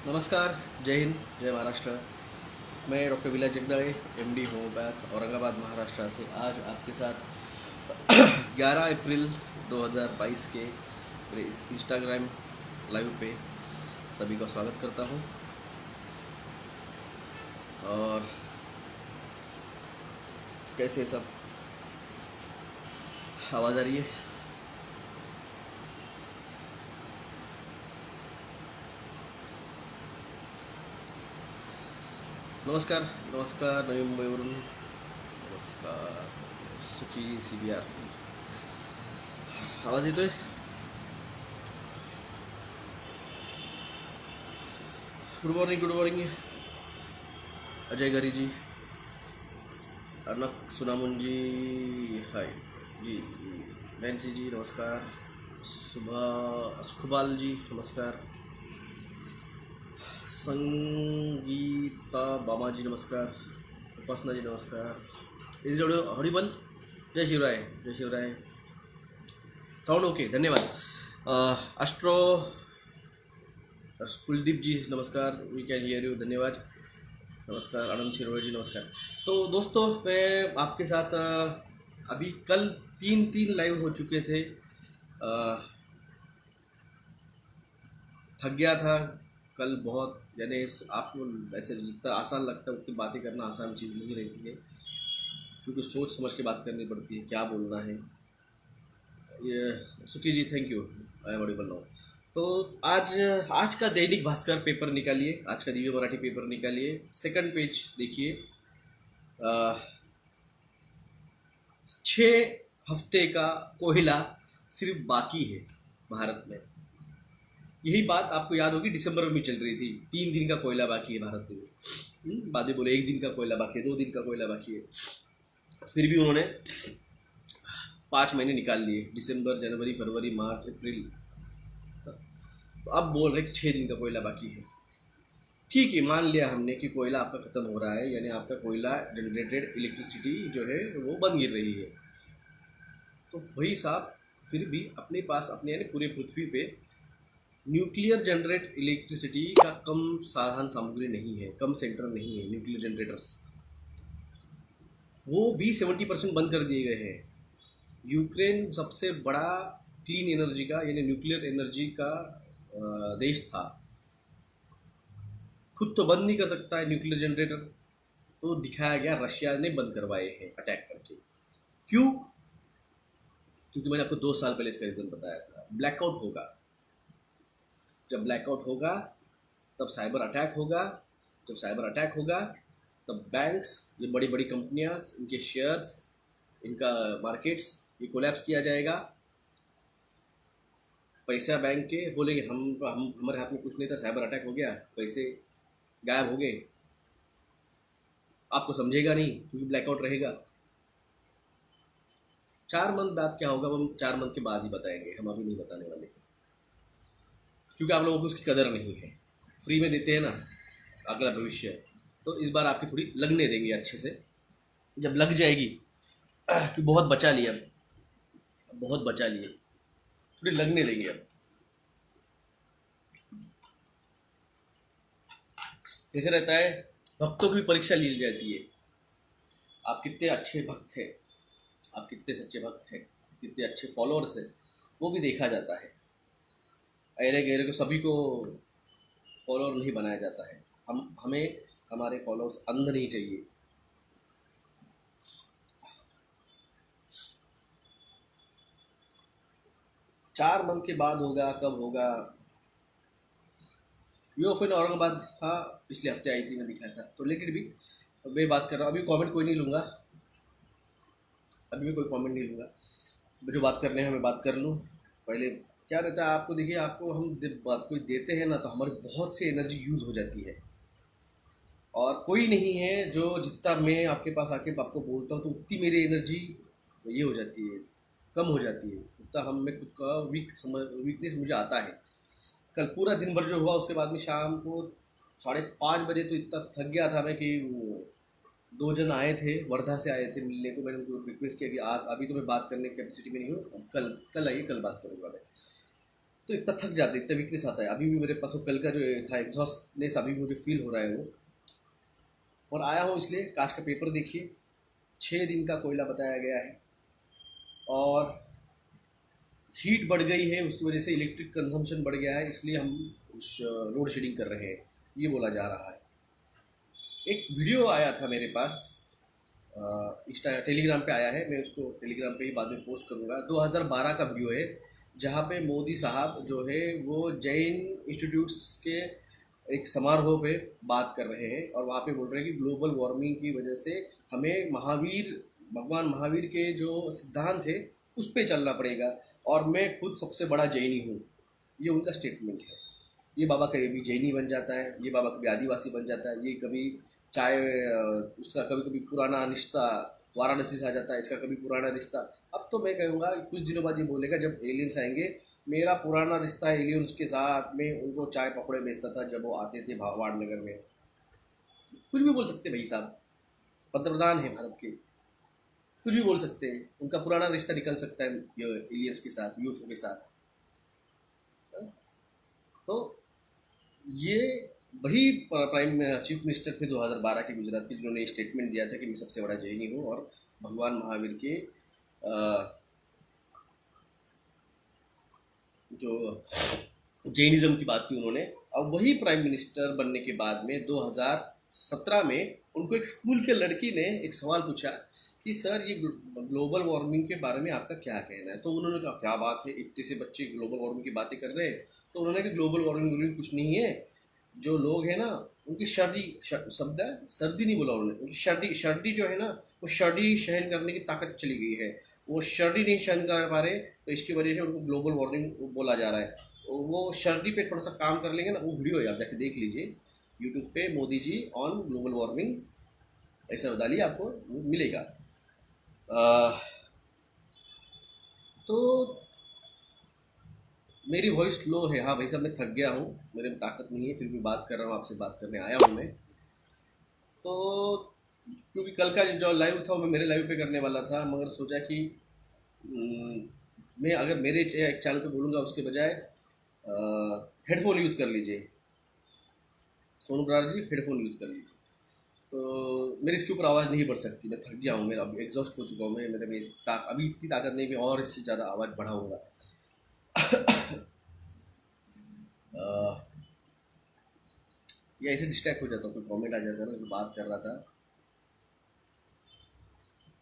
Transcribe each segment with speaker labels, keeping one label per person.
Speaker 1: नमस्कार, जय हिंद, जय महाराष्ट्र। मैं डॉक्टर विलास जगदाळे, एमडी होम्योपैथ, औरंगाबाद महाराष्ट्र से आज आपके साथ 11 अप्रैल 2022 के मेरे इस इंस्टाग्राम लाइव पे सभी का स्वागत करता हूँ। और कैसे सब आवाज़ आ रही है? नमस्कार, नमस्कार नवी मुंबईवरून, नमस्कार सुखी CBR। आवाज येतोय? Good morning, good morning Ajay गरी जी, अर्नक सुनामुन जी, हाय जी, नैन्सी जी नमस्कार, सुबह सुखबाल जी नमस्कार, संगीता बामा जी नमस्कार, उपासना जी नमस्कार। Is audio Audible? जय शिवराय, जय शिवराय। साउंड ओके, धन्यवाद। एस्ट्रो कुलदीप जी नमस्कार, वी कैन हियर यू, धन्यवाद। नमस्कार आनंद शिरोळे जी नमस्कार। तो दोस्तों, मैं आपके साथ अभी कल तीन लाइव हो चुके थे। थक गया था कल बहुत, यानी आपको ऐसे जितना आसान लगता है उतनी बातें करना आसान चीज़ नहीं रहती है, क्योंकि सोच समझ के बात करनी पड़ती है, क्या बोलना है। ये Sukhi ji thank you, I am audible now. तो आज का दैनिक भास्कर पेपर निकालिए, आज का दिव्य मराठी पेपर निकालिए, सेकंड पेज देखिए। 6 हफ्ते का कोयला सिर्फ बाकी है भारत में। यही बात आपको याद होगी, दिसंबर में चल रही थी, 3 दिन का कोयला बाकी है भारत में। बाद में बोले 1 दिन का कोयला बाकी है, 2 दिन का कोयला बाकी है। फिर भी उन्होंने 5 महीने निकाल लिए, दिसंबर, जनवरी, फरवरी, मार्च, अप्रैल। तो अब बोल रहे कि 6 दिन का कोयला बाकी है। ठीक है, मान लिया हमने कि कोयला आपका खत्म हो रहा है, यानी आपका कोयला जनरेटेड इलेक्ट्रिसिटी जो है वो बंद गिर रही है। तो वही साहब, फिर भी अपने पास, अपने यानी पूरे पृथ्वी पे न्यूक्लियर जनरेट इलेक्ट्रिसिटी का कम साधन सामग्री नहीं है, कम सेंटर नहीं है। न्यूक्लियर जनरेटर्स वो भी 70% बंद कर दिए गए हैं। यूक्रेन सबसे बड़ा क्लीन एनर्जी का यानी न्यूक्लियर एनर्जी का देश था, खुद तो बंद नहीं कर सकता है न्यूक्लियर जनरेटर, तो दिखाया गया रशिया ने बंद करवाए हैं अटैक करके। क्यों? क्योंकि मैंने आपको 2 साल पहले इसका रीज़न बताया था, ब्लैकआउट होगा। जब ब्लैकआउट होगा तब साइबर अटैक होगा, जब साइबर अटैक होगा तब बैंक्स, ये बड़ी बड़ी कंपनियां, इनके शेयर्स, इनका मार्केट्स, ये कोलैप्स किया जाएगा। पैसा बैंक के बोलेंगे हम हमारे हाथ में कुछ नहीं था, साइबर अटैक हो गया, पैसे गायब हो गए। आपको समझेगा नहीं क्योंकि ब्लैकआउट रहेगा। 4 मंथ बाद क्या होगा, हम 4 मंथ के बाद ही बताएंगे, हम अभी नहीं बताने वाले, क्योंकि आप लोगों को उसकी कदर नहीं है। फ्री में देते हैं ना अगला भविष्य, तो इस बार आपकी थोड़ी लगने देंगे अच्छे से। जब लग जाएगी कि बहुत बचा लिया, बहुत बचा लिए, थोड़ी लगने देंगे। अब कैसे रहता है, भक्तों की भी परीक्षा ली जाती है। आप कितने अच्छे भक्त हैं, आप कितने सच्चे भक्त हैं, कितने अच्छे फॉलोअर्स हैं, वो भी देखा जाता है। अरे गहरे को सभी को फॉलोअर नहीं बनाया जाता है। हमें हमारे फॉलोअर्स अंध नहीं चाहिए। चार मंथ के बाद होगा, कब होगा? यो फिर औरंगाबाद, हाँ पिछले हफ्ते आई थी, मैं दिखाया था। तो लेकिन भी मैं बात कर रहा हूँ, अभी कमेंट कोई नहीं लूँगा, अभी मैं कोई कमेंट नहीं लूँगा। जो बात करने हैं मैं बात कर लूँ। पहले क्या रहता है, आपको देखिए, आपको हम बात कोई देते हैं ना, तो हमारी बहुत सी एनर्जी यूज़ हो जाती है। और कोई नहीं है जो, जितना मैं आपके पास आके आपको बोलता हूँ तो उतनी मेरी एनर्जी ये हो जाती है, कम हो जाती है। उतना हम में खुद का वीकनेस मुझे आता है। कल पूरा दिन भर जो हुआ, उसके बाद में शाम को 5:30 बजे तो इतना थक गया था मैं कि 2 जन आए थे, वर्धा से आए थे मिलने को। मैंने उनको रिक्वेस्ट किया कि आप अभी तो मैं बात करने की कैपेसिटी में नहीं हूँ, कल आइए, कल बात करूँगा मैं। तो इतना थक जाते, इतना वीकनेस आता है। अभी भी मेरे पास वो कल का जो था एग्जॉस्टनेस अभी मुझे फील हो रहा है वो। और आया हूँ इसलिए, काश का पेपर देखिए, 6 दिन का कोयला बताया गया है, और हीट बढ़ गई है, उसकी वजह से इलेक्ट्रिक कंजम्पशन बढ़ गया है, इसलिए हम लोड शेडिंग कर रहे हैं, ये बोला जा रहा है। एक वीडियो आया था मेरे पास, इंस्टा टेलीग्राम पे आया है, मैं उसको टेलीग्राम पे ही बाद में पोस्ट करूँगा। 2012 का वीडियो है, जहाँ पे मोदी साहब जो है वो जैन इंस्टीट्यूट्स के एक समारोह पे बात कर रहे हैं, और वहाँ पे बोल रहे हैं कि ग्लोबल वार्मिंग की वजह से हमें भगवान महावीर के जो सिद्धांत थे उस पर चलना पड़ेगा, और मैं खुद सबसे बड़ा जैनी हूँ। ये उनका स्टेटमेंट है। ये बाबा कभी जैनी बन जाता है, ये बाबा कभी आदिवासी बन जाता है, ये कभी चाहे उसका कभी कभी पुराना रिश्ता वाराणसी से आ जाता है, इसका कभी पुराना रिश्ता। अब तो मैं कहूँगा कुछ दिनों बाद ये बोलेगा जब एलियंस आएंगे, मेरा पुराना रिश्ता है एलियंस के साथ, मैं उनको चाय पकौड़े बेचता था जब वो आते थे वाड़नगर में। कुछ भी बोल सकते हैं भाई साहब, पंतप्रधान है भारत के, कुछ भी बोल सकते हैं, उनका पुराना रिश्ता निकल सकता है एलियंस के साथ, यूएफओ के साथ। तो ये वही प्राइम चीफ मिनिस्टर थे 2012 के गुजरात के, जिन्होंने स्टेटमेंट दिया था कि मैं सबसे बड़ा जैनी हूँ, और भगवान महावीर के जो जैनिज्म की बात की उन्होंने। और वही प्राइम मिनिस्टर बनने के बाद में 2017 में उनको एक स्कूल के लड़की ने एक सवाल पूछा कि सर ये ग्लोबल वार्मिंग के बारे में आपका क्या कहना है। तो उन्होंने कहा क्या बात है, इतने से बच्चे ग्लोबल वार्मिंग की बातें कर रहे हैं। तो उन्होंने कहा ग्लोबल वार्मिंग कुछ नहीं है, जो लोग हैं ना उनकी शब्द है, सर्दी नहीं बोला उन्होंने, उनकी सर्दी जो है ना, वो सर्दी सहन करने की ताकत चली गई है, वो सर्दी नहीं सहन कर पा रहे, तो इसकी वजह से उनको ग्लोबल वार्मिंग बोला जा रहा है। वो सर्दी पे थोड़ा सा काम कर लेंगे ना, वो वीडियो है, आप जाके देख लीजिए यूट्यूब पे, Modi ji on global warming, ऐसा डालिए आपको मिलेगा। तो मेरी वॉइस लो है, हाँ भाई साहब मैं थक गया हूँ, मेरे में ताकत नहीं है, फिर भी बात कर रहा हूँ, आपसे बात करने आया हूँ मैं। तो क्योंकि कल का जो लाइव था वो मैं मेरे लाइव पे करने वाला था, मगर सोचा कि मैं अगर मेरे एक चैनल पे बोलूँगा उसके बजाय हेडफोन यूज़ कर लीजिए, सोनू बरार जी हेडफोन यूज़ कर लीजिए, तो मेरे इसके ऊपर आवाज़ नहीं बढ़ सकती, मैं थक गया हूँ, मेरा अभी एग्जॉस्ट हो चुका हूँ मैं, मेरे में अभी इतनी ताकत नहीं, मैं और इससे ज़्यादा आवाज़ बढ़ाऊँगा। या ऐसे डिस्ट्रैक्ट हो जाता हूँ, कोई कमेंट आ जाता है ना, जो बात कर रहा था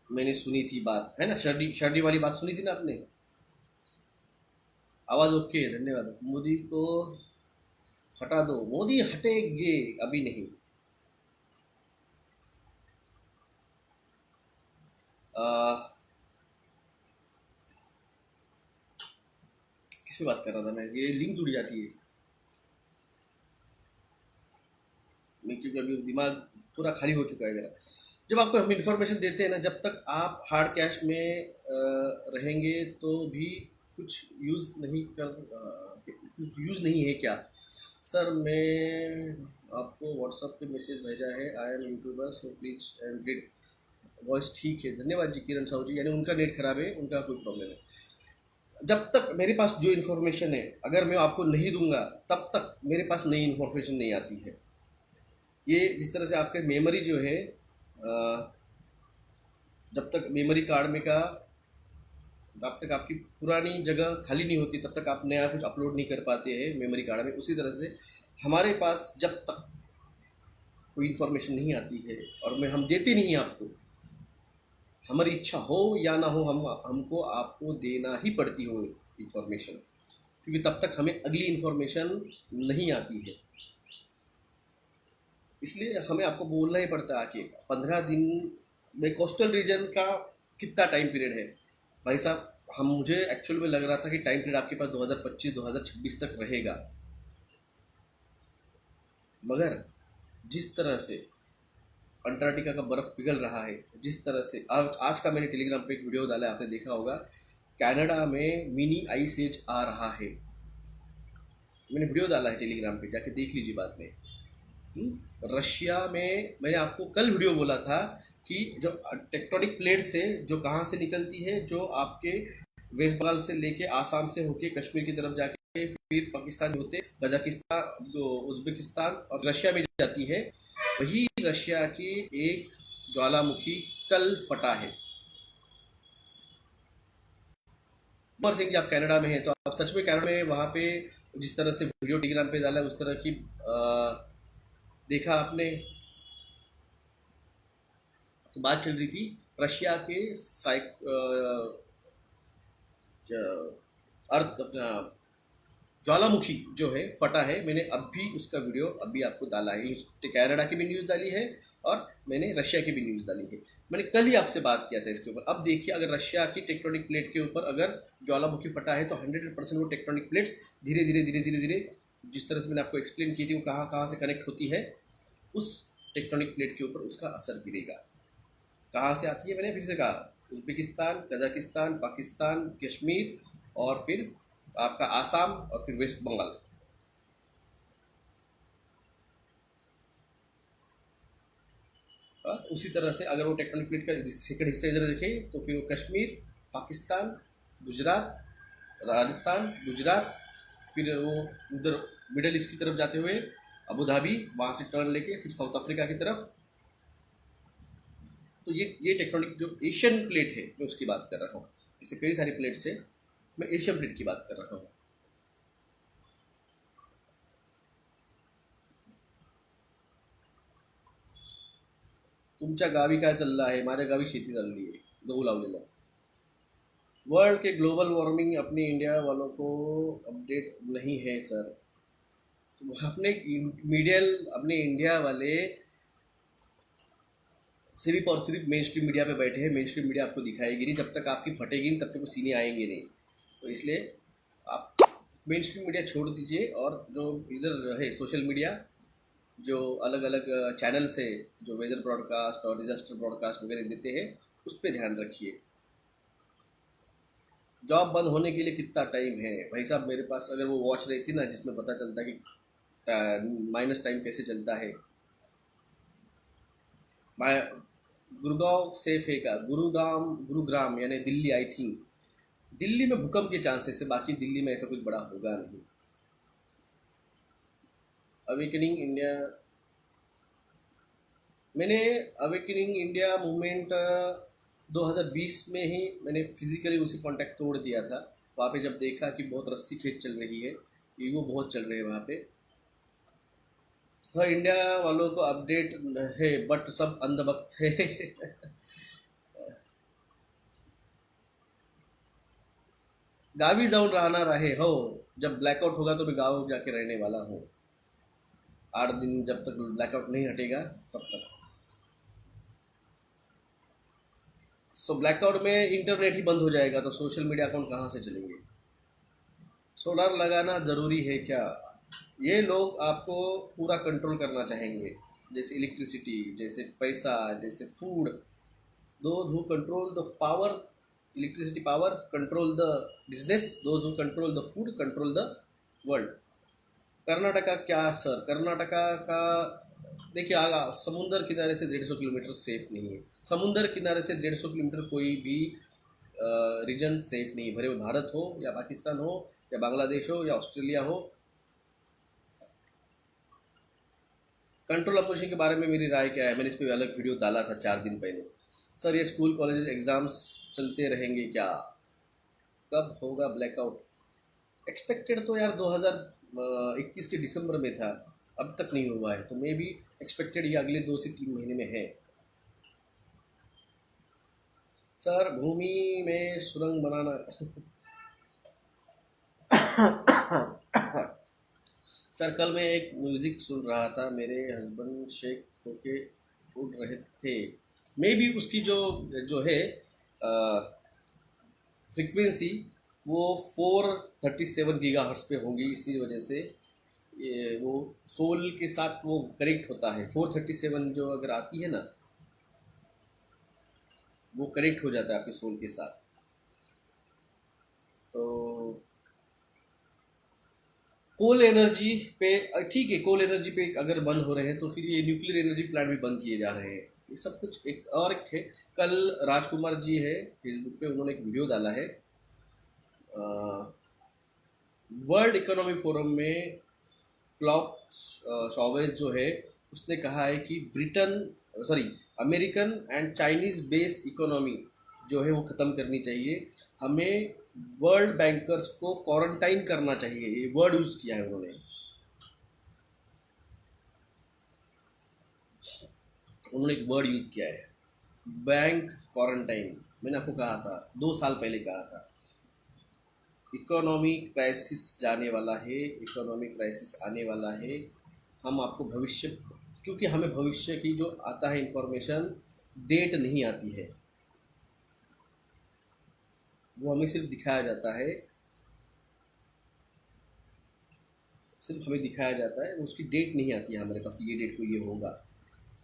Speaker 1: मैंने सुनी थी बात, है ना, शर्डी शर्डी वाली बात सुनी थी ना आपने। आवाज़ ओके है, धन्यवाद। मोदी को हटा दो, मोदी हटेंगे अभी नहीं। किस पे बात कर रहा था मैं, ये लिंक जुड़ जाती है, मैं क्योंकि अभी दिमाग पूरा खाली हो चुका है मेरा। जब आपको हम इंफॉर्मेशन देते हैं ना, जब तक आप हार्ड कैश में रहेंगे तो भी कुछ यूज़ नहीं कुछ यूज़ नहीं है क्या। सर मैं आपको व्हाट्सएप पे मैसेज भेजा है, I am YouTuber so please and read voice. ठीक है, धन्यवाद जी किरण साहू जी, यानी उनका नेट खराब है, उनका कोई प्रॉब्लम है। जब तक मेरे पास जो इन्फॉर्मेशन है अगर मैं आपको नहीं दूंगा, तब तक मेरे पास नई इन्फॉर्मेशन नहीं आती है। ये जिस तरह से आपके मेमोरी जो है, जब तक मेमोरी कार्ड में का जब तक आपकी पुरानी जगह खाली नहीं होती तब तक आप नया कुछ अपलोड नहीं कर पाते हैं मेमोरी कार्ड में, उसी तरह से हमारे पास जब तक कोई इन्फॉर्मेशन नहीं आती है और हम देते नहीं हैं आपको, हमारी इच्छा हो या ना हो, हमको आपको देना ही पड़ती हो इन्फॉर्मेशन, क्योंकि तब तक हमें अगली इन्फॉर्मेशन नहीं आती है। इसलिए हमें आपको बोलना ही पड़ता है कि 15 दिन में कोस्टल रीजन का कितना टाइम पीरियड है। भाई साहब मुझे एक्चुअल में लग रहा था कि टाइम पीरियड आपके पास 2025-2026 तक रहेगा, मगर जिस तरह से अंटार्कटिका का बर्फ पिघल रहा है, जिस तरह से आज का मैंने टेलीग्राम पे एक वीडियो डाला है, आपने देखा होगा, कनाडा में मिनी आइस एज आ रहा है। मैंने वीडियो डाला है टेलीग्राम पे, जाके देख लीजिए बाद में। रशिया में मैंने आपको कल वीडियो बोला था कि जो टेक्टोनिक प्लेट से जो कहाँ से निकलती है, जो आपके वेस्ट बंगाल से लेके आसाम से होके कश्मीर की तरफ जाके फिर पाकिस्तान होते, कजाकिस्तान, जो उज्बेकिस्तान और रशिया में जाती है। वही रशिया की एक ज्वालामुखी कल फटा है। उमर सिंह जी, आप कनाडा में हैं, तो आप सच में कनाडा में वहाँ पे जिस तरह से वीडियो टेलीग्राम पे डाला है, उस तरह की देखा आपने? तो बात चल रही थी रशिया के अर्थ अपना ज्वालामुखी जो है फटा है। मैंने अभी उसका वीडियो अभी आपको डाला है। कनाडा की भी न्यूज़ डाली है और मैंने रशिया की भी न्यूज़ डाली है। मैंने कल ही आपसे बात किया था इसके ऊपर। अब देखिए, अगर रशिया की टेक्टोनिक प्लेट के ऊपर अगर ज्वालामुखी फटा है तो 100% वो टेक्टोनिक प्लेट्स धीरे धीरे धीरे धीरे धीरे, जिस तरह से मैंने आपको एक्सप्लेन की थी, वो कहाँ कहाँ से कनेक्ट होती है, उस टेक्टोनिक प्लेट के ऊपर उसका असर गिरेगा। कहाँ से आती है, मैंने फिर से कहा, उज्बेकिस्तान, कजाकिस्तान, पाकिस्तान, कश्मीर और फिर आपका आसाम और फिर वेस्ट बंगाल। उसी तरह से अगर वो टेक्टोनिक प्लेट का सेकंड हिस्सा इधर देखें तो फिर वो कश्मीर, पाकिस्तान, गुजरात, राजस्थान, गुजरात, फिर वो उधर मिडल ईस्ट की तरफ जाते हुए अबू धाबी, वहाँ से टर्न लेके फिर साउथ अफ्रीका की तरफ। तो ये टेक्टोनिक जो एशियन प्लेट है, मैं उसकी बात कर रहा हूँ। ऐसे कई सारी प्लेट्स है, मैं एशियन प्लेट की बात कर रहा हूँ। तुमच्या गावी काय चाललं आहे? माझ्या गावी शेती चालली आहे, गहू लावलेला. वर्ल्ड के ग्लोबल वार्मिंग अपने इंडिया वालों को अपडेट नहीं है सर। तो अपने मीडिया, अपने इंडिया वाले सिर्फ और सिर्फ मेन स्ट्रीम मीडिया पे बैठे हैं। मेन स्ट्रीम मीडिया आपको दिखाएगी नहीं, जब तक आपकी फटेगी नहीं तब तक वो सीने आएंगे नहीं। तो इसलिए आप मेन स्ट्रीम मीडिया छोड़ दीजिए और जो इधर है सोशल मीडिया, जो अलग अलग चैनल्स है जो वेदर ब्रॉडकास्ट और डिजास्टर ब्रॉडकास्ट वगैरह देते हैं, उस पर ध्यान रखिए। जॉब बंद होने के लिए कितना टाइम है भाई साहब? मेरे पास अगर वो वॉच रही थी ना, जिसमें पता चलता कि माइनस टाइम कैसे चलता है। मैं गुड़गांव सेफ है का, गुरुग्राम यानी दिल्ली, आई थिंक दिल्ली में भूकंप के चांसेस है, बाकी दिल्ली में ऐसा कुछ बड़ा होगा नहीं। अवेकनिंग इंडिया, मैंने अवेकनिंग इंडिया मूवमेंट 2020 में ही मैंने फिजिकली उसी कांटेक्ट तोड़ दिया था। वहाँ पे जब देखा कि बहुत रस्सी खेच चल रही है, ईगो बहुत चल रहे हैं वहाँ पे। सर इंडिया वालों को अपडेट है बट सब अंधभक्त है। गावी जाऊन राहणार आहे हो, जब ब्लैकआउट होगा तो मैं गाँव जाके रहने वाला हूँ। 8 दिन जब तक ब्लैकआउट नहीं हटेगा तब तक। सो ब्लैकआउट में इंटरनेट ही बंद हो जाएगा तो सोशल मीडिया अकाउंट कहाँ से चलेंगे? सोलर लगाना ज़रूरी है क्या? ये लोग आपको पूरा कंट्रोल करना चाहेंगे, जैसे इलेक्ट्रिसिटी, जैसे पैसा, जैसे food. Those who control the power, electricity power control the business, those who control the food control the world. Karnataka क्या सर? कर्नाटका का देखिए, आगा समुंदर किनारे से 150 किलोमीटर सेफ नहीं है। समुंदर किनारे से 150 किलोमीटर कोई भी रीजन सेफ नहीं है, भले वो भारत हो या पाकिस्तान हो या बांग्लादेश हो या ऑस्ट्रेलिया हो। कंट्रोल अपोजिशन के बारे में मेरी राय क्या है? मैंने इस पर अलग वीडियो डाला था 4 दिन पहले। सर ये स्कूल कॉलेज एग्ज़ाम्स चलते रहेंगे क्या? कब होगा ब्लैकआउट? एक्सपेक्टेड तो यार 2021 के दिसंबर में था, अब तक नहीं हुआ है, तो मे भी एक्सपेक्टेड ये अगले 2 से 3 महीने में है। सर भूमि में सुरंग बनाना। सर कल मैं एक म्यूज़िक सुन रहा था, मेरे हस्बैंड शेक होके उड़ रहे थे। मे बी उसकी जो जो है फ्रीक्वेंसी वो 437 गीगाहर्ट्ज़ पे होगी, इसी वजह से ये वो सोल के साथ वो कनेक्ट होता है। 437 जो अगर आती है ना, वो कनेक्ट हो जाता है आपके सोल के साथ। तो कोल एनर्जी पे ठीक है, कोल एनर्जी पे अगर बंद हो रहे हैं तो फिर ये न्यूक्लियर एनर्जी प्लांट भी बंद किए जा रहे हैं। ये सब कुछ एक और एक है। कल राजकुमार जी है फेसबुक पे, उन्होंने एक वीडियो डाला है। वर्ल्ड इकोनॉमिक फोरम में क्लॉस शॉवेज जो है उसने कहा है कि Britain, sorry, American and Chinese based economy जो है वो ख़त्म करनी चाहिए। हमें वर्ल्ड बैंकर्स को क्वारंटाइन करना चाहिए, ये वर्ड यूज़ किया है उन्होंने। उन्होंने एक वर्ड यूज़ किया है, बैंक क्वारंटाइन। मैंने आपको कहा था, 2 साल पहले कहा था, इकोनॉमी क्राइसिस जाने वाला है, इकोनॉमी क्राइसिस आने वाला है। हम आपको भविष्य, क्योंकि हमें भविष्य की जो आता है इंफॉर्मेशन, डेट नहीं आती है, वो हमें सिर्फ दिखाया जाता है, सिर्फ हमें दिखाया जाता है, उसकी डेट नहीं आती है हमारे पास कि ये डेट को ये होगा।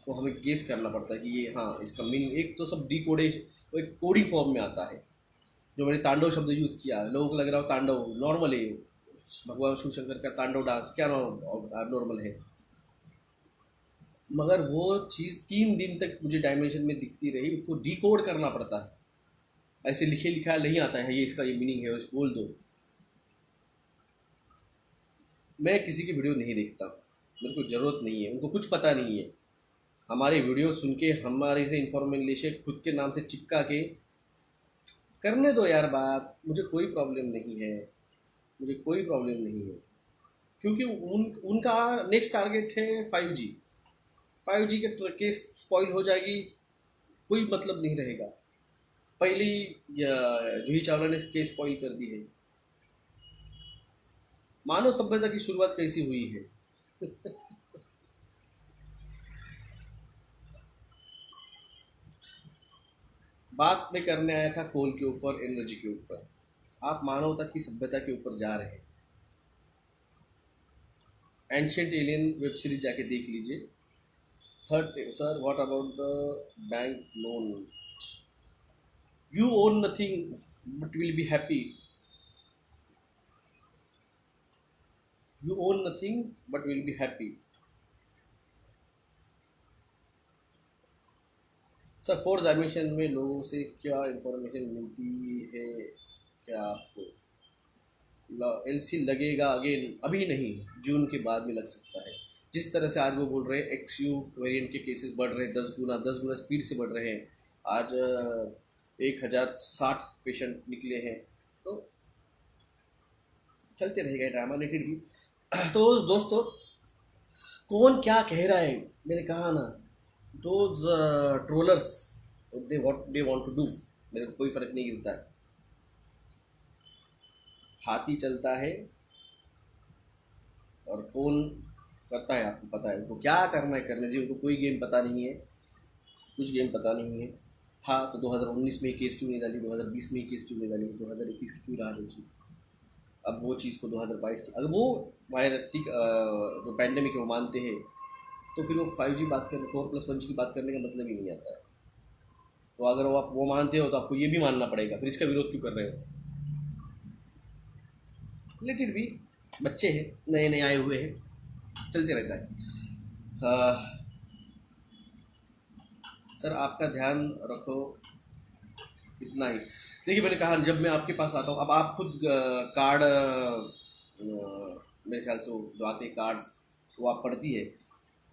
Speaker 1: तो हमें गेस करना पड़ता है कि ये, हाँ, इसका मीनिंग एक तो सब वो एक कोडिंग फॉर्म में आता है। जो मैंने तांडव शब्द यूज़ किया, लोगों को लग रहा हो तांडव नॉर्मल है, भगवान शिव शंकर का तांडव डांस क्या नॉर्मल है, मगर वो चीज़ 3 दिन तक मुझे डायमेंशन में दिखती रही, उसको डिकोड करना पड़ता है। ऐसे लिखे लिखा नहीं आता है ये इसका ये मीनिंग है, उसको बोल दो। मैं किसी की वीडियो नहीं देखता, मेरे को ज़रूरत नहीं है, उनको कुछ पता नहीं है। हमारे वीडियो सुन के हमारे से इन्फॉर्मेशन खुद के नाम से चिपका के करने दो यार बात, मुझे कोई प्रॉब्लम नहीं है, मुझे कोई प्रॉब्लम नहीं है। क्योंकि उनका नेक्स्ट टारगेट है 5G। 5G के केस स्पॉइल हो जाएगी, कोई मतलब नहीं रहेगा। पहली जूही चावला ने केस स्पॉइल कर दी है। मानव सभ्यता की शुरुआत कैसी हुई है? बात मैं करने आया था कोल के ऊपर, एनर्जी के ऊपर। आप मानवता की सभ्यता के ऊपर जा रहे हैं। एंशियंट एलियन वेब सीरीज जाके देख लीजिए। Third, sir what about the bank loan? You own nothing but will be happy. You own nothing but will be happy. Sir 4 dimension में लोगों से क्या इंफॉर्मेशन मिलती है क्या आपको? एलसी लगेगा अगेन? अभी नहीं, जून के बाद में लग सकता है। जिस तरह से आज वो बोल रहे हैं एक्सयू वेरिएंट के केसेस बढ़ रहे हैं, 10 गुना स्पीड से बढ़ रहे हैं। आज 1060 पेशेंट निकले हैं। तो चलते रहेगा ड्रामा लेटेड भी। तो दोस्तों, कौन क्या कह रहा है, मैंने कहा ना, those trollers, they what they want to do, मेरे को कोई फर्क नहीं गिरता है। हाथी चलता है और कौन करता है आपको पता है, उनको क्या करना है करने दीजिए, उनको कोई गेम पता नहीं है, कुछ गेम पता नहीं है। था तो 2019 में केस क्यों नहीं डाली, 2020 में केस क्यों नहीं डाली, 2021 की क्यों राह देखी? अब वो चीज़ को 2022 की, अगर वो वायरटिक जो पैंडेमिक है वो मानते हैं, तो फिर वो 5G बात करने, 4+1G की बात करने का मतलब ही नहीं आता है। तो अगर वो आप वो मानते हो तो आपको ये भी मानना पड़ेगा, फिर इसका विरोध क्यों कर रहे हो? लेकिन भी बच्चे हैं, नए नए आए हुए हैं, चलते रहता है। सर आपका ध्यान रखो, इतना ही। देखिए मैंने कहा जब मैं आपके पास आता हूँ, अब आप खुद कार्ड, मेरे ख्याल से वो जो आते हैं कार्ड्स, वो आप पढ़ती है,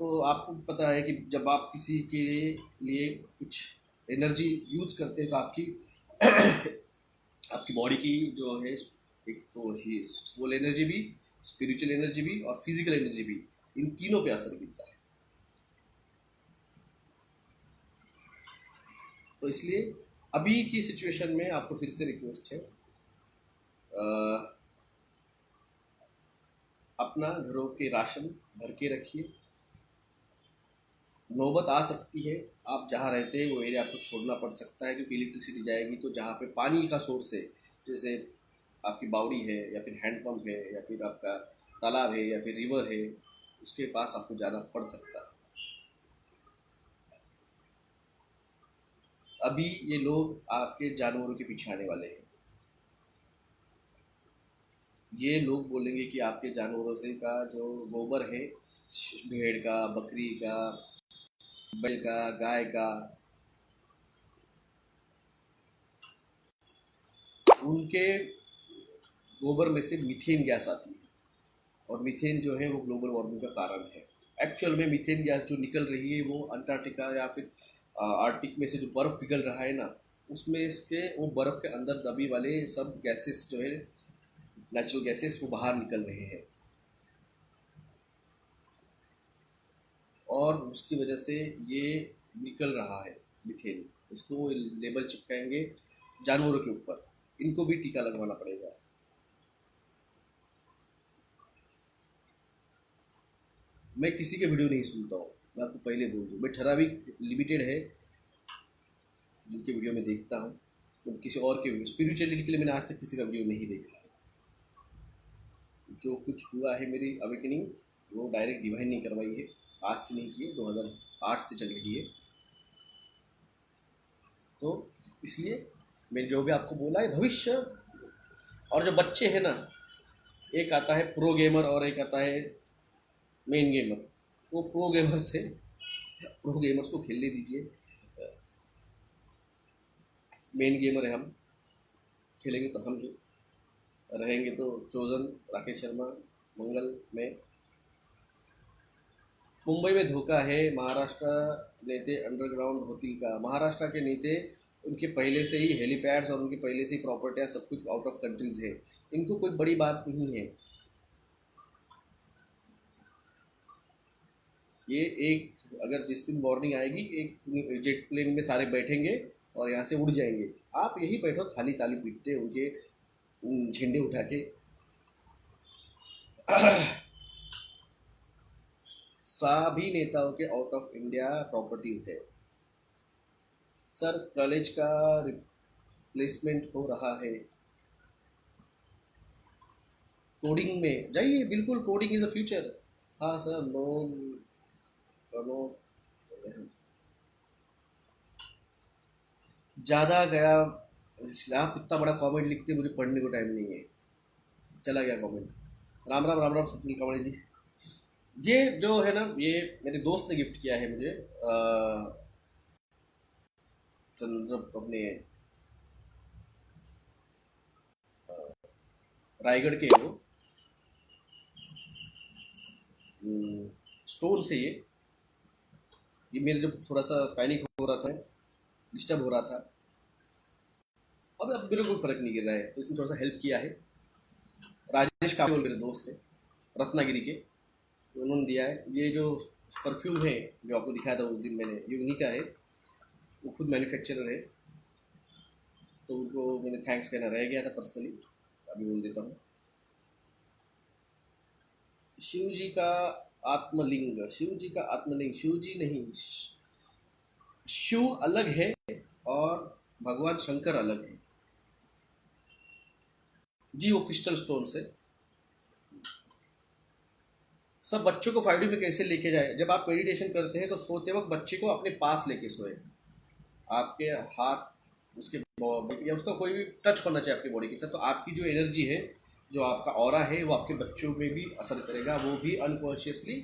Speaker 1: तो आपको पता है कि जब आप किसी के लिए कुछ एनर्जी यूज करते हैं तो आपकी आपकी बॉडी की जो है, एक तो ही सोल एनर्जी भी, स्पिरिचुअल एनर्जी भी और फिजिकल एनर्जी भी, इन तीनों पे असर गिरता है। तो इसलिए अभी की सिचुएशन में आपको फिर से रिक्वेस्ट है, अपना घरों के राशन भर के रखिए। नौबत आ सकती है, आप जहाँ रहते हैं वो एरिया आपको छोड़ना पड़ सकता है, क्योंकि इलेक्ट्रिसिटी जाएगी। तो जहाँ पे पानी का सोर्स है, जैसे आपकी बावड़ी है या फिर हैंडपम्प है या फिर आपका तालाब है या फिर रिवर है, उसके पास आपको जाना पड़ सकता है। अभी ये लोग आपके जानवरों के पीछे आने वाले हैं। ये लोग बोलेंगे कि आपके जानवरों से का जो गोबर है, भेड़ का, बकरी का, बैल का, गाय का, उनके गोबर में से मीथेन गैस आती है, और मीथेन जो है वो ग्लोबल वार्मिंग का कारण है। एक्चुअल में मीथेन गैस जो निकल रही है वो अंटार्कटिका या फिर आर्कटिक में से जो बर्फ़ पिघल रहा है ना, उसमें इसके वो बर्फ़ के अंदर दबी वाले सब गैसेस जो है, नेचुरल गैसेस, वो बाहर निकल रहे हैं, और उसकी वजह से ये निकल रहा है मीथेन। इसको लेबल चिपकाएंगे जानवरों के ऊपर, इनको भी टीका लगवाना पड़ेगा। मैं किसी के वीडियो नहीं सुनता हूँ, मैं आपको पहले बोल दूँ। मैं ठराविक लिमिटेड है जिनके वीडियो में देखता हूँ, तो किसी और के वीडियो, स्पिरिचुअलिटी के लिए मैंने आज तक किसी का वीडियो नहीं देखा है। जो कुछ हुआ है मेरी अवेकनिंग, वो डायरेक्ट डिवाइन नहीं करवाई है, आज से नहीं की है, 2008 से चल रही है। तो इसलिए मैंने जो भी आपको बोला है भविष्य, और जो बच्चे हैं ना, एक आता है प्रो गेमर और एक आता है मेन गेमर। वो प्रो गेमर्स को खेलने दीजिए, मेन गेमर है हम, खेलेंगे तो हम जो रहेंगे तो चोजन, राकेश शर्मा, मंगल में। मुंबई में धोखा है, महाराष्ट्र नेते अंडरग्राउंड होतील का। महाराष्ट्र के नेते, उनके पहले से ही हेलीपैड्स और उनकी पहले से ही प्रॉपर्टियाँ सब कुछ आउट ऑफ कंट्रीज है, इनको कोई बड़ी बात नहीं है। ये एक, अगर जिस दिन वार्निंग आएगी, एक जेट प्लेन में सारे बैठेंगे और यहाँ से उड़ जाएंगे। आप यही बैठो थाली ताली पीटते उनके झंडे उठा के। सभी नेताओं के आउट ऑफ इंडिया प्रॉपर्टीज है सर। कॉलेज का रिप्लेसमेंट हो रहा है, कोडिंग में जाइए, बिल्कुल कोडिंग इज द फ्यूचर। हाँ सर, नो नो, ज़्यादा गया। आप इतना बड़ा कमेंट लिखते, मुझे पढ़ने को टाइम नहीं है, चला गया कमेंट। राम राम, राम राम स्वप्निल कांवड़े जी। ये जो है ना, ये मेरे दोस्त ने गिफ्ट किया है मुझे, चंद्र अपने रायगढ़ के हैं वो, स्टोन से ये मेरे जब थोड़ा सा पैनिक हो रहा था, डिस्टर्ब हो रहा था, अब मेरे को फर्क नहीं गिर रहा है, तो इसने थोड़ा सा हेल्प किया है। राजेश काबोल मेरे दोस्त हैं, रत्नागिरी के, तो उन्होंने दिया है। ये जो परफ्यूम है जो आपको दिखाया था उस दिन मैंने, ये उन्हीं का है, वो खुद मैन्युफैक्चरर है, तो उनको मैंने थैंक्स कहना रह गया था पर्सनली, अभी बोल देता हूँ। शिव जी का आत्मलिंग, शिव जी का आत्मलिंग, शिव जी नहीं, शिव अलग है और भगवान शंकर अलग है जी। वो क्रिस्टल स्टोन से। सब बच्चों को 5D में कैसे लेके जाए, जब आप मेडिटेशन करते हैं तो सोते वक्त बच्चे को अपने पास लेके सोए, आपके हाथ उसके या उसका कोई भी टच होना चाहिए आपकी बॉडी के साथ, तो आपकी जो एनर्जी है, जो आपका ऑरा है, वो आपके बच्चों में भी असर करेगा, वो भी अनकॉन्शियसली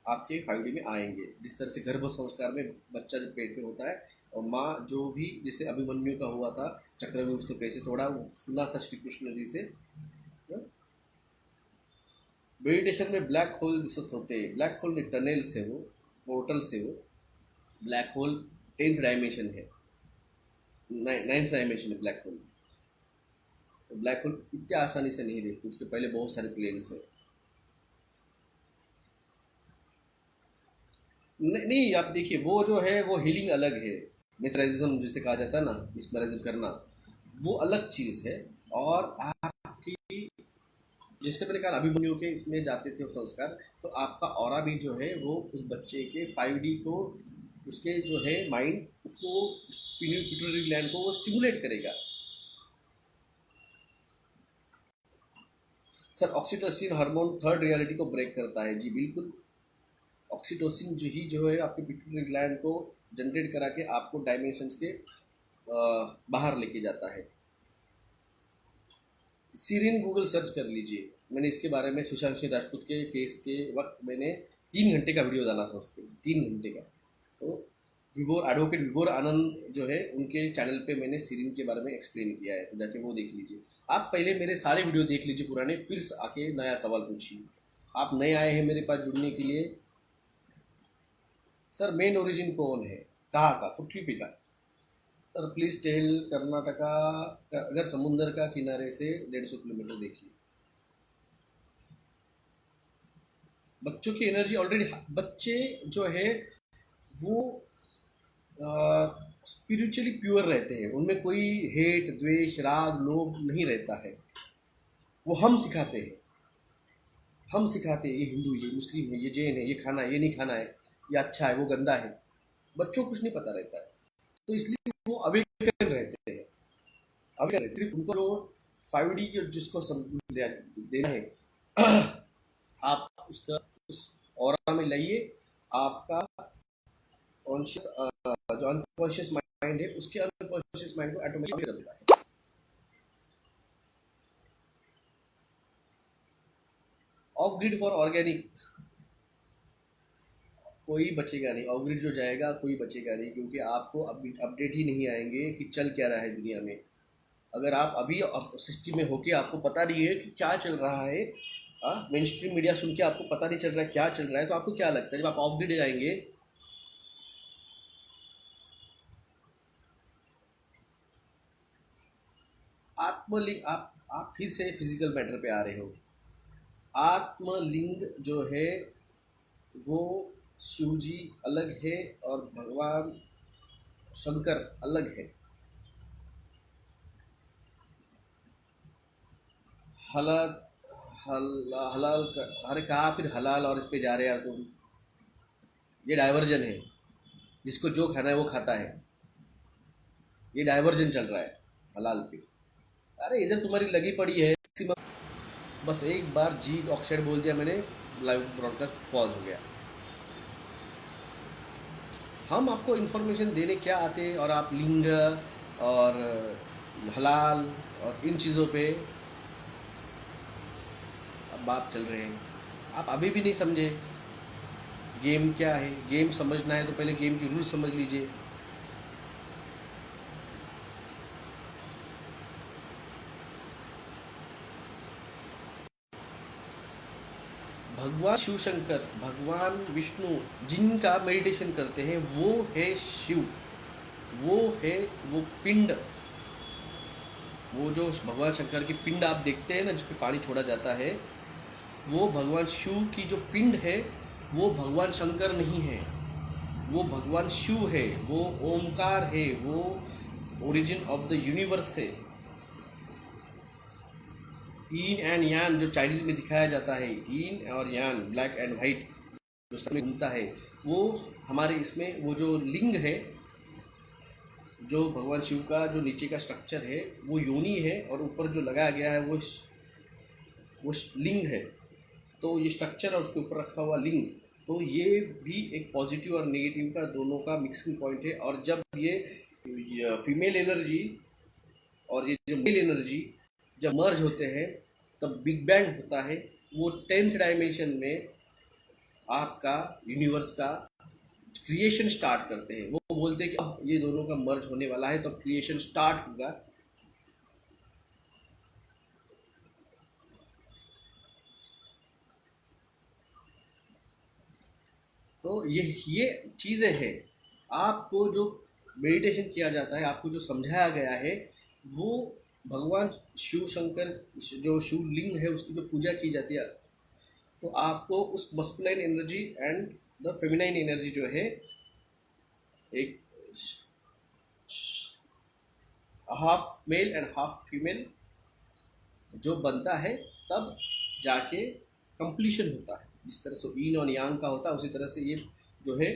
Speaker 1: आपके 5D में आएंगे। जिस तरह से गर्भ संस्कार में बच्चा जब पेट में होता है, और माँ जो भी, जैसे अभिमन्यु का हुआ था, चक्रव्यूह उसको कैसे तोड़ा, वो सुना था श्री कृष्ण जी से। मेडिटेशन में ब्लैक होल दिसत होते, ब्लैक होल नहीं, टनल से, वो पोर्टल से, वो ब्लैक होल 10th डायमेंशन है, 9th डायमेंशन है ब्लैक होल। तो ब्लैक होल इतने आसानी से नहीं देखते, उसके पहले बहुत सारे प्लेन्स हैं। नहीं, आप देखिए, वो जो है वो हीलिंग अलग है, मिसराइजिज्म जिसे कहा जाता है ना, मिसमराइजिम करना, वो अलग चीज़ है। और आपकी, जैसे मैंने कहा अभिमन्यु के इसमें जाते थे वो संस्कार, तो आपका ऑरा भी जो है वो उस बच्चे के 5D को, उसके जो है माइंड, उसको पिट्यूटरी ग्लैंड को वो स्टिमुलेट करेगा। Sir, oxytocin hormone third reality को ब्रेक करता है जी, बिल्कुल। ऑक्सीटोसिन जो है आपके पिट्यूटरी ग्लैंड को जनरेट करा के आपको डायमेंशंस के बाहर लेके जाता है। सीरिन गूगल सर्च कर लीजिए, मैंने इसके बारे में सुशांत सिंह राजपूत के केस के वक्त मैंने 3 घंटे का वीडियो डाला था उस पर, 3 घंटे का। तो विभोर एडवोकेट विभोर आनंद जो है उनके चैनल पे मैंने सीरीन के बारे में एक्सप्लेन किया है, तो जाके वो देख लीजिए। आप पहले मेरे सारे वीडियो देख लीजिए पुराने, फिर आके नया सवाल पूछिए। आप नए आए हैं मेरे पास जुड़ने के लिए। सर मेन ओरिजिन कौन है, कहाँ का, पृथ्वी का? सर प्लीज टेल कर्नाटका, अगर समुंदर का किनारे से 150 किलोमीटर देखिए। बच्चों की एनर्जी ऑलरेडी, बच्चे जो है वो स्पिरिचुअली प्योर रहते हैं, उनमें कोई हेट द्वेष राग लोभ नहीं रहता है। वो हम सिखाते हैं, हम सिखाते हैं ये हिंदू ये मुस्लिम है ये जैन है, ये खाना है ये नहीं खाना है, ये अच्छा है वो गंदा है। बच्चों को कुछ नहीं पता रहता है, तो इसलिए वो अवेकन रहते हैं। अवेकन रहते, सिर्फ उनको जो 5D जिसको देना है आप उसका उस ऑरा में लाइए। आपका कॉन्शियस जो अनकॉन्शियस माइंड है उसके अनकॉन्शियस माइंड को ऑटोमेटिक कर देता है। ऑफ ग्रिड फॉर ऑर्गेनिक कोई बचेगा नहीं, ऑफ ग्रिड जो जाएगा कोई बचेगा नहीं, क्योंकि आपको अपडेट ही नहीं आएंगे कि चल क्या रहा है दुनिया में। अगर आप अभी सिस्टम में होके आपको पता नहीं है कि क्या चल रहा है, मेन स्ट्रीम मीडिया सुन के आपको पता नहीं चल रहा है क्या चल रहा है, तो आपको क्या लगता है जब आप ऑफ ग्रिड जाएंगे? आत्मलिंग, आप फिर से फिजिकल मैटर पे आ रहे हो। आत्मलिंग जो है वो शिव जी अलग है और भगवान शंकर अलग है। हलाल हलाल अरे कहाँ फिर हलाल और इस पे जा रहे हैं यार तुम? ये डाइवर्जन है, जिसको जो खाना है वो खाता है, ये डाइवर्जन चल रहा है हलाल पे। अरे इधर तुम्हारी लगी पड़ी है बस एक बार जी ऑक्साइड बोल दिया मैंने, लाइव ब्रॉडकास्ट पॉज हो गया। हम आपको इन्फॉर्मेशन देने क्या आते हैं और आप लिंग और हलाल और इन चीज़ों पे अब बात चल रहे हैं। आप अभी भी नहीं समझे गेम क्या है। गेम समझना है तो पहले गेम की रूल समझ लीजिए। भगवान शिव शंकर, भगवान विष्णु जिनका मेडिटेशन करते हैं वो है शिव, वो है वो पिंड। वो जो भगवान शंकर की पिंड आप देखते हैं ना जिस पे पानी छोड़ा जाता है, वो भगवान शिव की जो पिंड है वो भगवान शंकर नहीं है, वो भगवान शिव है, वो ओमकार है, वो ओरिजिन ऑफ द यूनिवर्स है। yin एंड यान जो चाइनीज में दिखाया जाता है, yin और यान ब्लैक एंड वाइट जो समय घूमता है, वो हमारे इसमें वो जो लिंग है, जो भगवान शिव का जो नीचे का स्ट्रक्चर है वो योनि है और ऊपर जो लगाया गया है वो लिंग है। तो ये स्ट्रक्चर और उसके ऊपर रखा हुआ लिंग, तो ये भी एक पॉजिटिव और नेगेटिव का दोनों का मिक्सिंग पॉइंट है। और जब ये फीमेल एनर्जी और ये जो मेल एनर्जी जब मर्ज होते हैं तब बिग बैंग होता है। वो 10th डायमेंशन में आपका यूनिवर्स का क्रिएशन स्टार्ट करते हैं। वो बोलते हैं कि अब ये दोनों का मर्ज होने वाला है तो क्रिएशन स्टार्ट होगा। तो ये चीज़ें हैं। आपको जो मेडिटेशन किया जाता है, आपको जो समझाया गया है, वो भगवान शिव शंकर जो शिवलिंग है उसकी जो पूजा की जाती है, तो आपको उस masculine energy and the feminine energy जो है एक half male and half female जो बनता है, तब जाके कंप्लीशन होता है। जिस तरह से इन और यांग का होता है उसी तरह से ये जो है,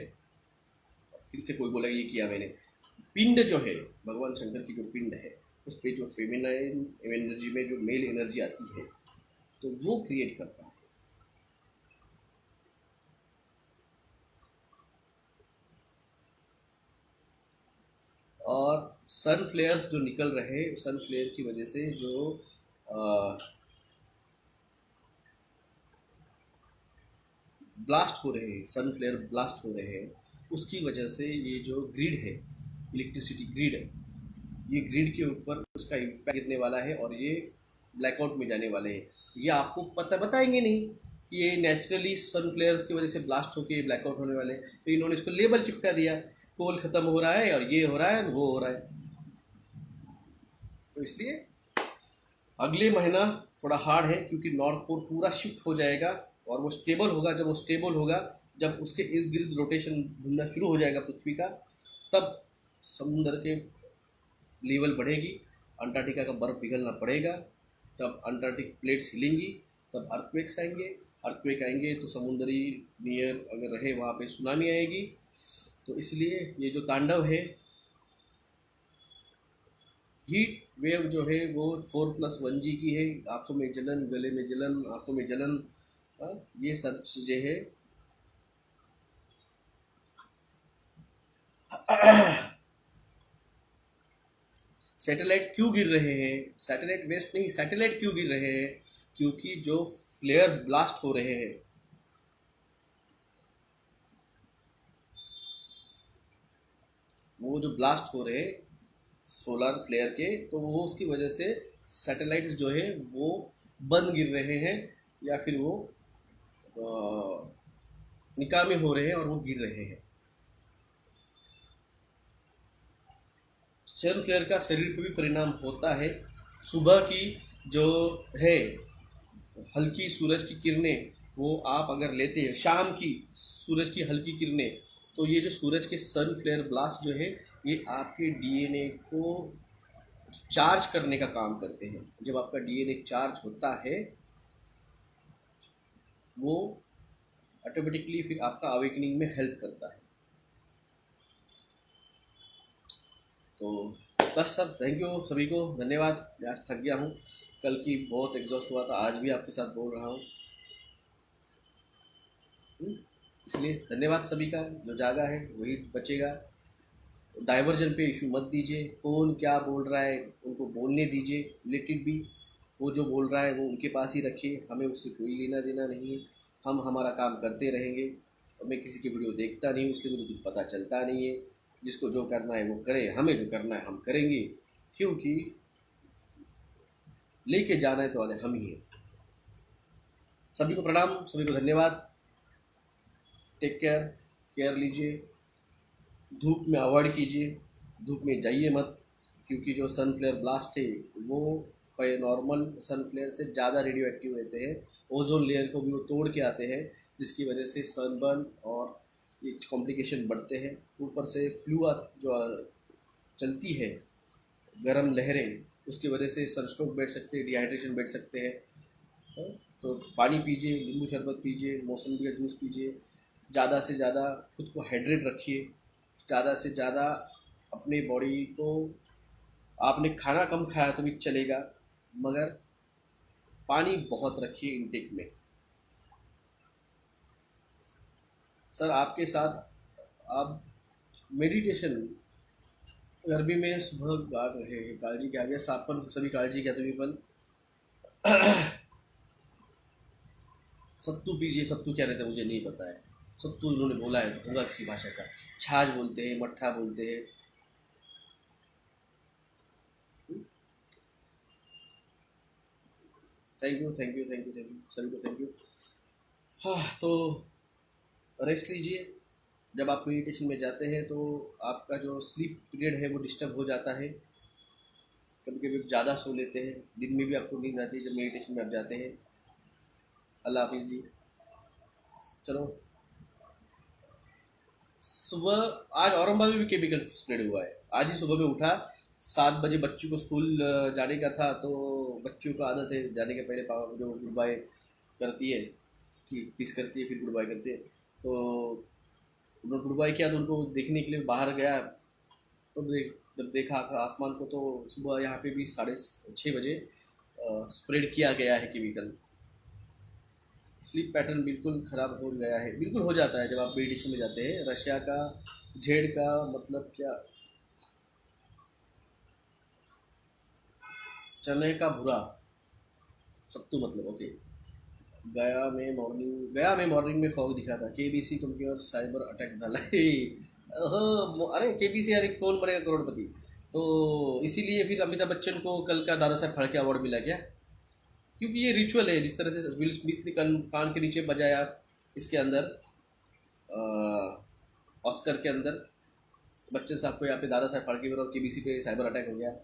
Speaker 1: फिर से कोई बोला ये किया मैंने, पिंड जो है भगवान शंकर की जो पिंड है उस पर जो फेमिनाइन एनर्जी में जो मेल एनर्जी आती है तो वो क्रिएट करता है। और सन फ्लेयर्स जो निकल रहे हैं, सन फ्लेयर की वजह से जो ब्लास्ट हो रहे हैं, सन फ्लेयर ब्लास्ट हो रहे हैं, उसकी वजह से ये जो ग्रिड है, इलेक्ट्रिसिटी ग्रिड है, ये ग्रिड के ऊपर उसका इम्पैक्ट गिरने वाला है और ये ब्लैकआउट में जाने वाले हैं। ये आपको पता बताएंगे नहीं कि ये नेचुरली सन फ्लेयर्स की वजह से ब्लास्ट होकर ब्लैकआउट होने वाले हैं, तो इन्होंने इसको लेबल चिपका दिया, कोल खत्म हो रहा है और ये हो रहा है वो हो रहा है। तो इसलिए अगले महीना थोड़ा हार्ड है, क्योंकि नॉर्थ पोल पूरा शिफ्ट हो जाएगा और वो स्टेबल होगा। जब वो स्टेबल होगा, जब उसके इर्द गिर्द रोटेशन घूमना शुरू हो जाएगा पृथ्वी का, तब समुद्र के लेवल बढ़ेगी, अंटार्कटिका का बर्फ पिघलना पड़ेगा, तब अंटार्कटिक प्लेट्स हिलेंगी, तब अर्थक्वेक्स आएंगे। अर्थक्वेक आएंगे तो समुद्री नियर अगर रहे वहाँ पे सुनामी आएगी। तो इसलिए ये जो तांडव है, हीट वेव जो है वो 4+1G की है। आंखों में जलन, गले में जलन, आंखों में जलन, ये सब चीज़ें हैं। सैटेलाइट क्यों गिर रहे हैं? सैटेलाइट वेस्ट नहीं, सैटेलाइट क्यों गिर रहे हैं? क्योंकि जो फ्लेयर ब्लास्ट हो रहे हैं, वो जो ब्लास्ट हो रहे हैं सोलर फ्लेयर के, तो वो उसकी वजह से सैटेलाइट्स जो है वो बंद गिर रहे हैं, या फिर वो निकामी हो रहे हैं और वो गिर रहे हैं। सन फ्लेयर का शरीर पर भी परिणाम होता है। सुबह की जो है हल्की सूरज की किरणें, वो आप अगर लेते हैं, शाम की सूरज की हल्की किरणें, तो ये जो सूरज के सन फ्लेयर ब्लास्ट जो है, ये आपके डीएनए को चार्ज करने का काम करते हैं। जब आपका डीएनए चार्ज होता है, वो ऑटोमेटिकली फिर आपका अवेकनिंग में हेल्प करता है। तो बस सर, थैंक यू सभी को, धन्यवाद। मैं आज थक गया हूँ, कल की बहुत एग्जॉस्ट हुआ था, आज भी आपके साथ बोल रहा हूँ। इसलिए धन्यवाद सभी का। जो जागा है वही बचेगा। डाइवर्जन पे इशू मत दीजिए, कौन क्या बोल रहा है उनको बोलने दीजिए, रिलेटेड भी वो जो बोल रहा है वो उनके पास ही रखिए, हमें उससे कोई लेना देना नहीं है। हम हमारा काम करते रहेंगे। मैं किसी की वीडियो देखता नहीं हूँ, इसलिए मुझे कुछ पता चलता नहीं है। जिसको जो करना है वो करे, हमें जो करना है हम करेंगे, क्योंकि लेके जाना है तो आगे हम ही हैं। सभी को प्रणाम, सभी को धन्यवाद। टेक केयर, केयर लीजिए। धूप में अवॉइड कीजिए, धूप में जाइए मत, क्योंकि जो सन फ्लेयर ब्लास्ट है वो नॉर्मल सन फ्लेयर से ज़्यादा रेडियो एक्टिव रहते हैं। ओजोन लेयर को भी वो तोड़ के आते हैं, जिसकी वजह से सनबर्न और ये कॉम्प्लिकेशन बढ़ते हैं। ऊपर से फ्लू जो चलती है, गर्म लहरें, उसकी वजह से सनस्ट्रोक बैठ सकते हैं, डिहाइड्रेशन बैठ सकते हैं। तो पानी पीजिए, नींबू शरबत पीजिए, मौसमी का जूस पीजिए, ज़्यादा से ज़्यादा खुद को हाइड्रेट रखिए। ज़्यादा से ज़्यादा अपने बॉडी को, आपने खाना कम खाया तो भी चलेगा, मगर पानी बहुत रखिए इनटेक में। सर आपके साथ आप मेडिटेशन गर्मी में सुबह गा रहे हैं, काळजी घ्या, यस आपण सभी काळजी घ्या तुम्ही पण। सत्तू पीजिए। सत्तू क्या रहता है मुझे नहीं पता है, सत्तू इन्होंने बोला है तो होगा किसी भाषा का। छाछ बोलते हैं, मट्ठा बोलते हैं। Thank you thank you thank you thank you सभी को थैंक यू। हाँ, तो रेस्ट लीजिए। जब आप मेडिटेशन में जाते हैं तो आपका जो स्लीप पीरियड है वो डिस्टर्ब हो जाता है। कभी कभी आप ज़्यादा सो लेते हैं, दिन में भी आपको नींद आती है जब मेडिटेशन में आप जाते हैं। अल्लाह हाफिज़ जी। चलो, सुबह आज औरंगाबाद में भी केमिकल स्प्रेड हुआ है। आज ही सुबह में उठा, 7 बजे बच्चों को स्कूल जाने का था, तो बच्चों को आदत है जाने के पहले पापा जो गुड बाय करती है, कि किस करती है, फिर गुड बाय करती है। तो उन्होंने गुड बाय किया, तो उनको देखने के लिए बाहर गया, तो जब देखा आसमान को, तो सुबह यहाँ पे भी 6:30 बजे स्प्रेड किया गया है केमिकल। स्लीप पैटर्न बिल्कुल ख़राब हो गया है, बिल्कुल हो जाता है जब आप मेडिटेशन में जाते हैं। रशिया का झेड का मतलब क्या? चने का भूरा, सत्तू मतलब, ओके। गया में मॉर्निंग में फॉग दिखा था, केबीसी कंपनी और साइबर अटैक झाला है। अरे केबीसी, अरे कौन बनेगा करोड़पति। तो इसीलिए फिर अमिताभ बच्चन को कल का दादा साहब फाल्के अवार्ड मिला क्या? क्योंकि ये रिचुअल है, जिस तरह से विल स्मिथ ने कान के नीचे बजाया इसके अंदर, ऑस्कर के अंदर, बच्चन साहब को यहाँ पे दादा साहब फाल्के और केबीसी पे साइबर अटैक हो गया।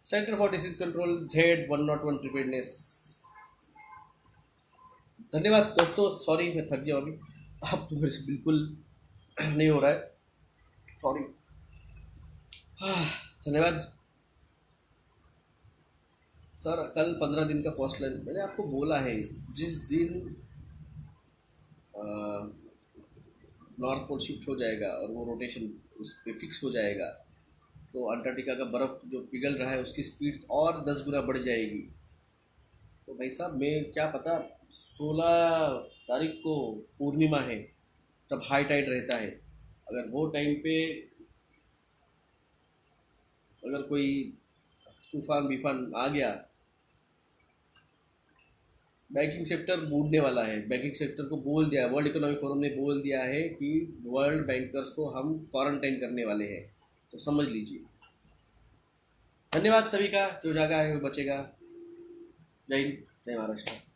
Speaker 1: Centre for disease control Z101 preparedness. धन्यवाद दोस्तों, सॉरी मैं थक गया अभी, अब तो मेरे से बिल्कुल नहीं हो रहा है, सॉरी। धन्यवाद सर। कल 15 दिन का कॉस्ट लाइन मैंने आपको बोला है, जिस दिन नॉर्थ पोल शिफ्ट हो जाएगा और वो रोटेशन उस पर फिक्स हो जाएगा, तो अंटार्कटिका का बर्फ़ जो पिघल रहा है उसकी स्पीड और 10 गुना बढ़ जाएगी। तो भाई साहब, मैं क्या पता, 16 तारीख को पूर्णिमा है, तब हाई टाइड रहता है। अगर वो टाइम पे अगर कोई तूफान बीफान आ गया, बैंकिंग सेक्टर बूढ़ने वाला है। बैंकिंग सेक्टर को बोल दिया, वर्ल्ड इकोनॉमिक फोरम ने बोल दिया है कि वर्ल्ड बैंकर्स को हम क्वारंटाइन करने वाले हैं, तो समझ लीजिए। धन्यवाद सभी का, जो जागा है वो बचेगा। जय हिंद, जय महाराष्ट्र।